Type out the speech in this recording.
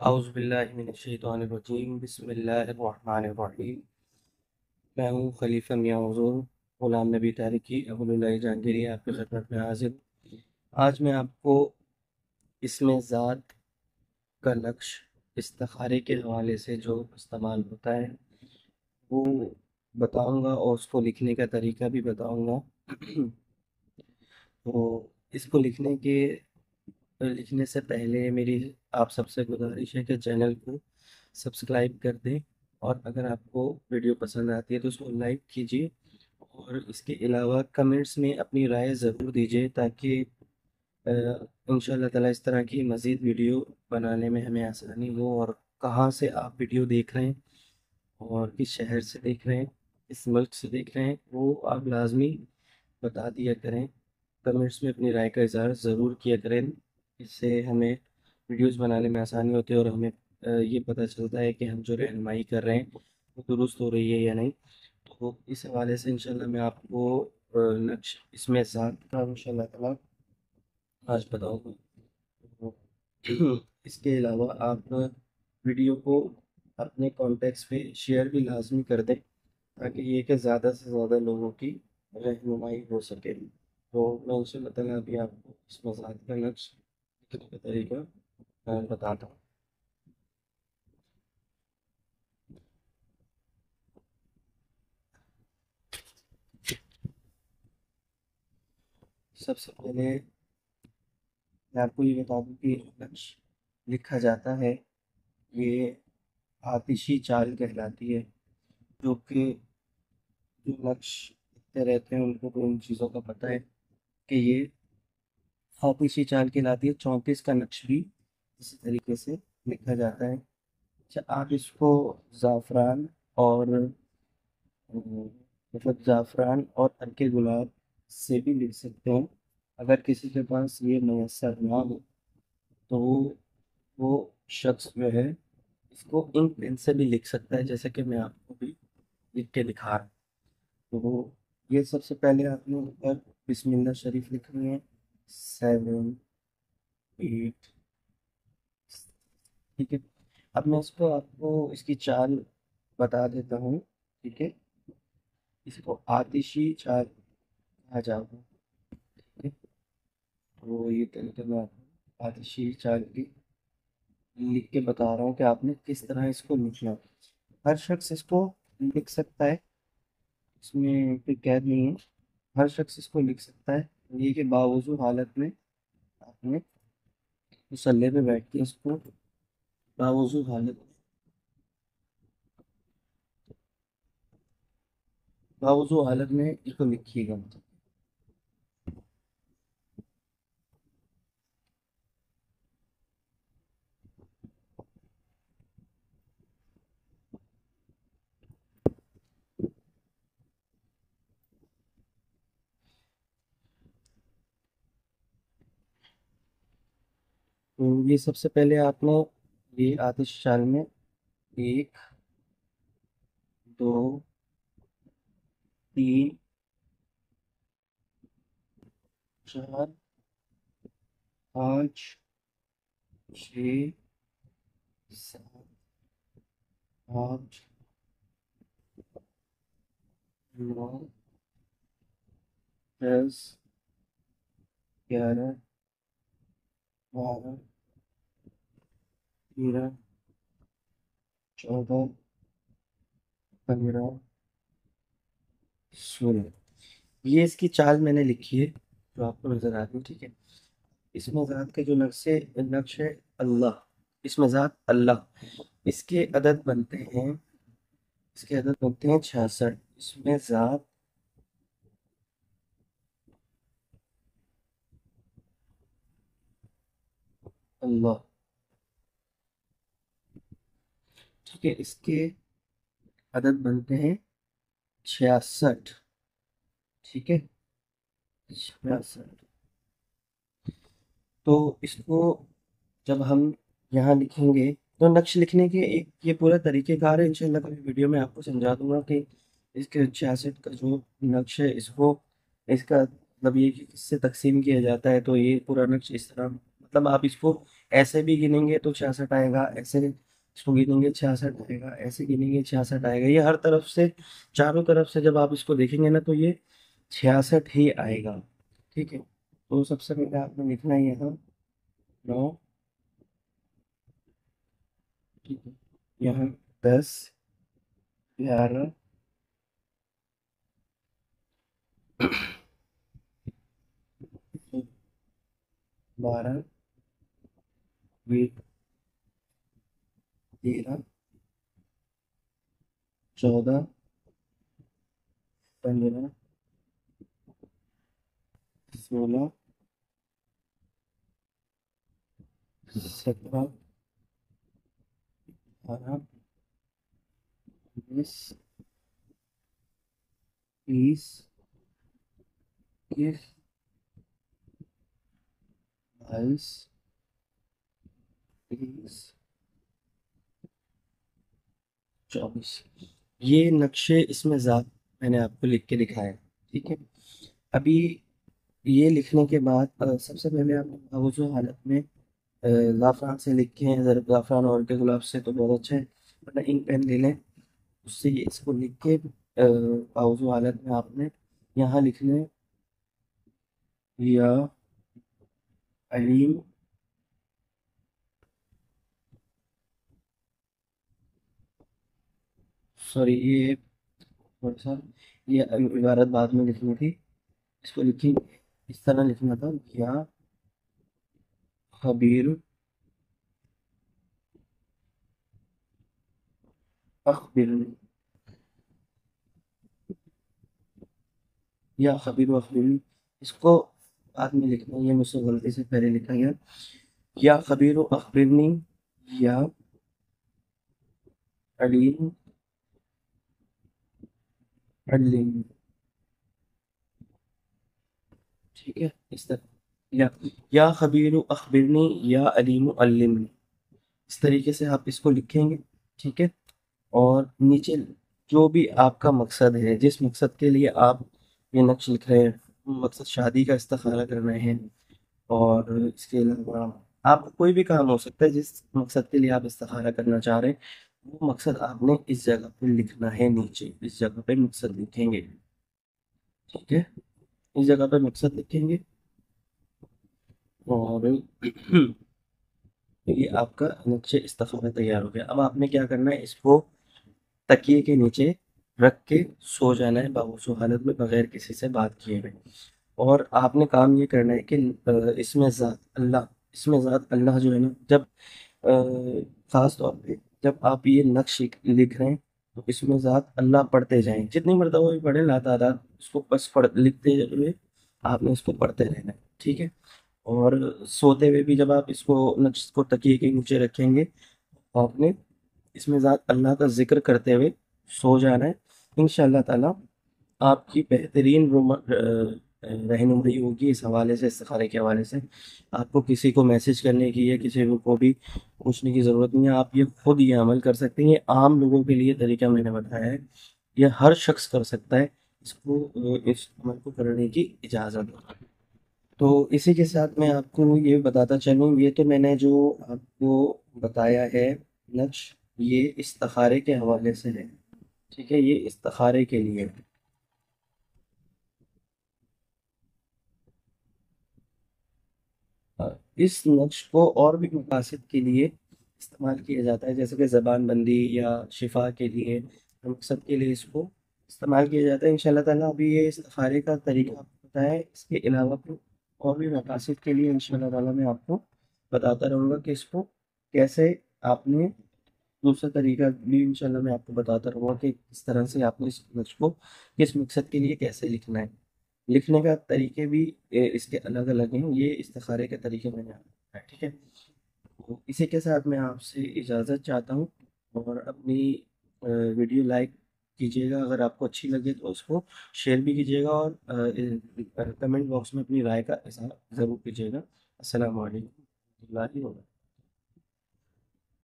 औज़ुबिल्लाहिमिनश्शैतानिर्रजीम बिस्मिल्लाहिर्रहमानिर्रहीम। मैं हूँ खलीफा मियाँ हुज़ूर ग़ुलाम नबी तारिकी अबुल जहांगीरी आपकी खिदमत में हाजिर। आज मैं आपको इसमें ज़ात का नक्श इस्तिखारे के हवाले से जो इस्तेमाल होता है वो बताऊँगा और उसको लिखने का तरीका भी बताऊँगा। तो इसको लिखने से पहले मेरी आप सबसे गुजारिश है कि चैनल को सब्सक्राइब कर दें, और अगर आपको वीडियो पसंद आती है तो उसको लाइक कीजिए, और इसके अलावा कमेंट्स में अपनी राय ज़रूर दीजिए ताकि इंशाअल्लाह ताला इस तरह की मज़ीद वीडियो बनाने में हमें आसानी हो। और कहाँ से आप वीडियो देख रहे हैं और किस शहर से देख रहे हैं, किस मुल्क से देख रहे हैं, वो आप लाजमी बता दिया करें। कमेंट्स में अपनी राय का इज़हार ज़रूर किया करें। इससे हमें वीडियोस बनाने में आसानी होती है और हमें ये पता चलता है कि हम जो रहनुमाई कर रहे हैं वो दुरुस्त हो रही है या नहीं। तो इस हवाले से इंशाल्लाह मैं आपको नक्श इसमें ज़ात का इंशाल्लाह ताला आज बताऊँगा। तो इसके अलावा आप वीडियो को अपने कॉन्टेक्ट्स पे शेयर भी लाजमी कर दें ताकि ये कि ज़्यादा से ज़्यादा लोगों की रहनुमाई हो सके। तो मैं इंशाअल्लाह ताला अभी आपको इस मज़ाक का नक्श लिखने का तरीका बताता हूँ। सबसे पहले मैं आपको ये बता दूँ कि नक्श लिखा जाता है, ये आतिशी चाल कहलाती है। जो कि जो नक्श लिखते रहते हैं उनको तो इन चीज़ों का पता है कि ये आतिशी चाल कहलाती है। 34 का नक्श भी इसी तरीके से लिखा जाता है। अच्छा, आप इसको ज़ाफ़रान और मतलब ज़ाफ़रान और अर्के गुलाब से भी लिख सकते हैं। अगर किसी के पास ये मैसर ना हो तो वो शख्स जो है इसको इंक पेन से भी लिख सकता है, जैसे कि मैं आपको भी लिख के दिखा रहा हूँ। तो वो ये सबसे पहले आपने ऊपर बिस्मिल्लाह शरीफ लिखनी है, 7 8। ठीक है। अब मैं इसको आपको इसकी चाल बता देता हूँ। ठीक है। इसको आतिशी चाल कहा जाता है। ठीक है। तो ये तरीके मैं आपको आतिशी चाल की लिख के बता रहा हूँ कि आपने किस तरह इसको लिखना है। हर शख्स इसको लिख सकता है, इसमें कोई कैद नहीं है। हर शख्स इसको लिख सकता है। ये कि बावजू हालत में आपने मुसल्ले पे बैठ के इसको बावजू हालत बावजू हालत में इसको लिखिएगा। तो ये सबसे पहले आपने ये आतिश चाल में 1 2 3 4 5 6 7 8 9 10 11 12 13 14 15 16। ये इसकी चाल मैंने लिखी है जो आपको नजर आ रही है। ठीक है। इसमें ज़ात के जो नक्श है अल्लाह, इसमें ज़ात अल्लाह, इसके अदद बनते हैं, इसके अदद बनते हैं 66। इसमें ज़ात अल्लाह। ठीक है। इसके अदद बनते हैं 66। ठीक है। 66। तो इसको जब हम यहाँ लिखेंगे तो नक्श लिखने के एक ये पूरा तरीक़ेकार है। इंशाल्लाह कभी वीडियो में आपको समझा दूंगा कि इसके 66 का जो नक्श है इसको इसका मतलब ये कि किससे तकसीम किया जाता है। तो ये पूरा नक्श इस तरह मतलब आप इसको ऐसे भी गिनेंगे तो 66 आएगा, ऐसे इसको गिनेंगे 66 आएगा, ऐसे गिनेंगे 66 आएगा। ये हर तरफ से, चारों तरफ से जब आप इसको देखेंगे ना तो ये 66 ही आएगा। ठीक है, तो सबसे पहले आपने लिखना है यहाँ 9, ठीक है, यहाँ 10, 11, 12, 13, 14, 15, 16, 17, 18, 19, 20, 21, 22, 23, 24। ये नक्शे इसमें मैंने आपको लिख के दिखाया, ठीक है। अभी ये लिखने के बाद सबसे पहले आप बावजूद हालत में ज़ाफ़रान से लिख के, अगर ज़ाफ़रान और के गुलाब से तो बहुत अच्छा है, वरना इंक पेन ले लें, उससे ये इसको लिख के बावजूद हालत में आपने यहाँ लिख लें या अलीम सॉरी ये थोड़ा सा ये इबारत बाद में लिखनी थी, इसको लिखी इस तरह लिखना था, या खबीर अखबिरनी, या खबीर अखबिरनी। इसको बाद में लिखना, ये मुझसे गलती से पहले लिखा गया, या खबीर अखबिरनी या अलीम अल्लिम, ठीक है, इस तरह, या खबीर अखबिरनी या अलीम अल्लिमनी, इस तरीके से आप इसको लिखेंगे, ठीक है। और नीचे जो भी आपका मकसद है, जिस मकसद के लिए आप ये नक्श लिख रहे हैं, मकसद शादी का इस्तिखारा करना है, और इसके अलावा आप कोई भी काम हो सकता है, जिस मकसद के लिए आप इस्तिखारा करना चाह रहे हैं, वो मकसद आपने इस जगह पे लिखना है, नीचे इस जगह पे मकसद लिखेंगे, ठीक है, इस जगह पे मकसद लिखेंगे। और ये आपका नक्शे इस्तिखारा तैयार हो गया। अब आपने क्या करना है, इसको तकिए के नीचे रख के सो जाना है बावजूद हालत में, बगैर किसी से बात किए हुए। और आपने काम ये करना है कि इसमें ज़ात अल्लाह जो है ना, जब ख़ास तौर पे जब आप ये नक्श लिख रहे हैं तो इसमें ज़ात अल्लाह पढ़ते जाएं, जितनी मरतबा भी पढ़ें लातादाद, उसको बस लिखते हुए आपने इसको पढ़ते रहना है, ठीक है। और सोते हुए भी जब आप इसको नक्श को तकिए के नीचे रखेंगे, आपने इसमें ज़ात अल्लाह का जिक्र करते हुए सो जाना है। इंशाअल्लाह ताला आपकी बेहतरीन रहनुमाई होगी इस हवाले से, इस्तिखारे के हवाले से। आपको किसी को मैसेज करने की या किसी को भी पूछने की ज़रूरत नहीं है, आप ये खुद ये अमल कर सकते हैं। ये आम लोगों के लिए तरीका मैंने बताया है, ये हर शख्स कर सकता है, इसको इस अमल को करने की इजाज़त है। तो इसी के साथ मैं आपको ये बताता चलूँ, ये तो मैंने जो आपको बताया है नक्श, ये इस्तिखारे के हवाले से है, ठीक है, ये इस्तिखारे के लिए है। इस नक्श को और भी मकासद के लिए इस्तेमाल किया जाता है, जैसे कि ज़बान बंदी या शिफा के लिए, मकसद के लिए इसको इस्तेमाल किया जाता है। इंशाल्लाह ताला अभी ये इस्तिखारे का तरीका आपको पता है, इसके अलावा फिर और भी मकासद के लिए इंशाल्लाह ताला मैं आपको बताता रहूँगा कि इसको कैसे आपने, दूसरा तरीका भी इंशाल्लाह मैं आपको बताता रहूँगा कि किस तरह से आपने इस नक्श को किस मकसद के लिए कैसे लिखना है। लिखने का तरीके भी इसके अलग अलग हैं, ये इस्तिखारे के तरीके मैंने आपको बताए, ठीक है। तो इसी के साथ मैं आपसे इजाज़त चाहता हूँ, और अपनी वीडियो लाइक कीजिएगा, अगर आपको अच्छी लगे तो उसको शेयर भी कीजिएगा, और कमेंट बॉक्स में अपनी राय का इज़हार ज़रूर कीजिएगा। अस्सलाम वालेकुम।